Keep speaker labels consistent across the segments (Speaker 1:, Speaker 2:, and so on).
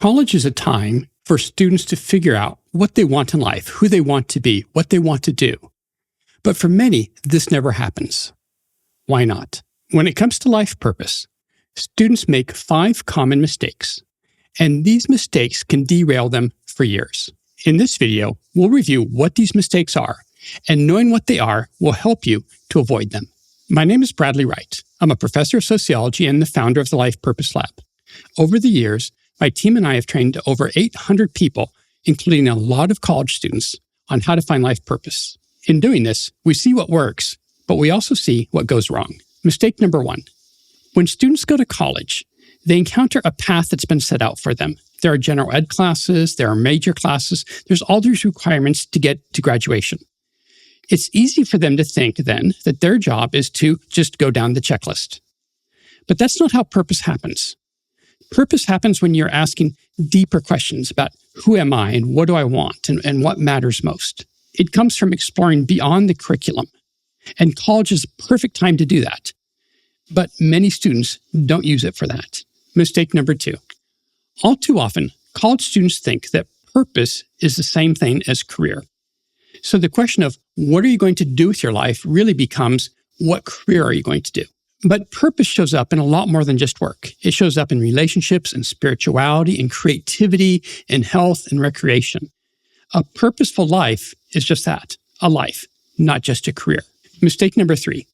Speaker 1: College is a time for students to figure out what they want in life, who they want to be, what they want to do. But for many, this never happens. Why not? When it comes to life purpose, students make 5 common mistakes, and these mistakes can derail them for years. In this video, we'll review what these mistakes are, and knowing what they are will help you to avoid them. My name is Bradley Wright. I'm a professor of sociology and the founder of the Life Purpose Lab. Over the years, my team and I have trained over 800 people, including a lot of college students, on how to find life purpose. In doing this, we see what works, but we also see what goes wrong. Mistake number 1. When students go to college, they encounter a path that's been set out for them. There are general ed classes, there are major classes, there's all these requirements to get to graduation. It's easy for them to think then that their job is to just go down the checklist. But that's not how purpose happens. Purpose happens when you're asking deeper questions about who am I and what do I want and what matters most. It comes from exploring beyond the curriculum. And college is a perfect time to do that. But many students don't use it for that. Mistake number 2. All too often, college students think that purpose is the same thing as career. So the question of what are you going to do with your life really becomes what career are you going to do? But purpose shows up in a lot more than just work. It shows up in relationships and spirituality and creativity and health and recreation. A purposeful life is just that, a life, not just a career. Mistake number 3.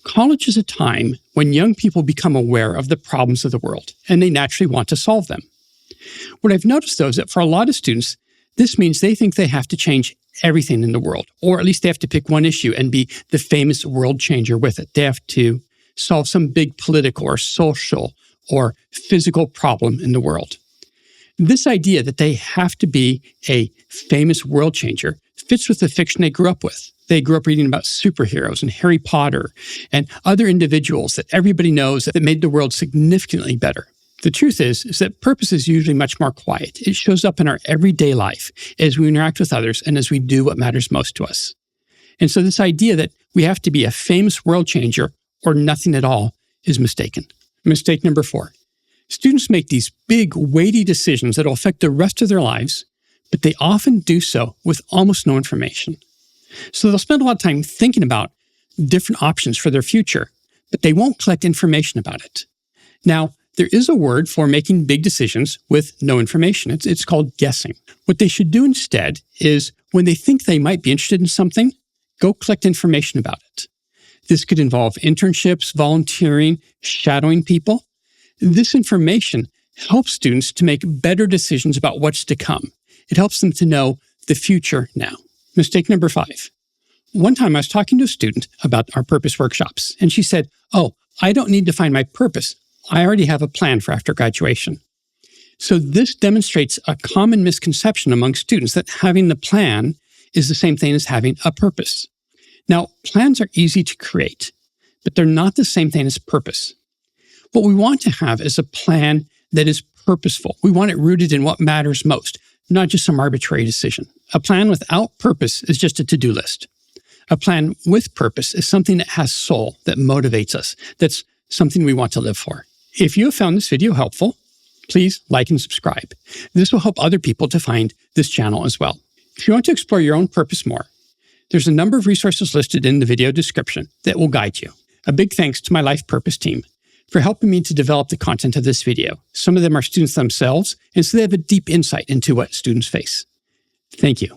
Speaker 1: College is a time when young people become aware of the problems of the world, and they naturally want to solve them. What I've noticed, though, is that for a lot of students, this means they think they have to change everything in the world, or at least they have to pick one issue and be the famous world changer with it. They have to solve some big political or social or physical problem in the world. This idea that they have to be a famous world changer fits with the fiction they grew up with. They grew up reading about superheroes and Harry Potter and other individuals that everybody knows that made the world significantly better. The truth is that purpose is usually much more quiet. It shows up in our everyday life as we interact with others and as we do what matters most to us. And so this idea that we have to be a famous world changer or nothing at all is mistaken. Mistake number 4. Students make these big, weighty decisions that will affect the rest of their lives, but they often do so with almost no information. So they'll spend a lot of time thinking about different options for their future, but they won't collect information about it. Now, there is a word for making big decisions with no information. It's called guessing. What they should do instead is when they think they might be interested in something, go collect information about it. This could involve internships, volunteering, shadowing people. This information helps students to make better decisions about what's to come. It helps them to know the future now. Mistake number 5. One time I was talking to a student about our purpose workshops, and she said, "Oh, I don't need to find my purpose. I already have a plan for after graduation." So this demonstrates a common misconception among students that having the plan is the same thing as having a purpose. Now, plans are easy to create, but they're not the same thing as purpose. What we want to have is a plan that is purposeful. We want it rooted in what matters most, not just some arbitrary decision. A plan without purpose is just a to-do list. A plan with purpose is something that has soul, that motivates us, that's something we want to live for. If you have found this video helpful, please like and subscribe. This will help other people to find this channel as well. If you want to explore your own purpose more, there's a number of resources listed in the video description that will guide you. A big thanks to my Life Purpose team for helping me to develop the content of this video. Some of them are students themselves, and so they have a deep insight into what students face. Thank you.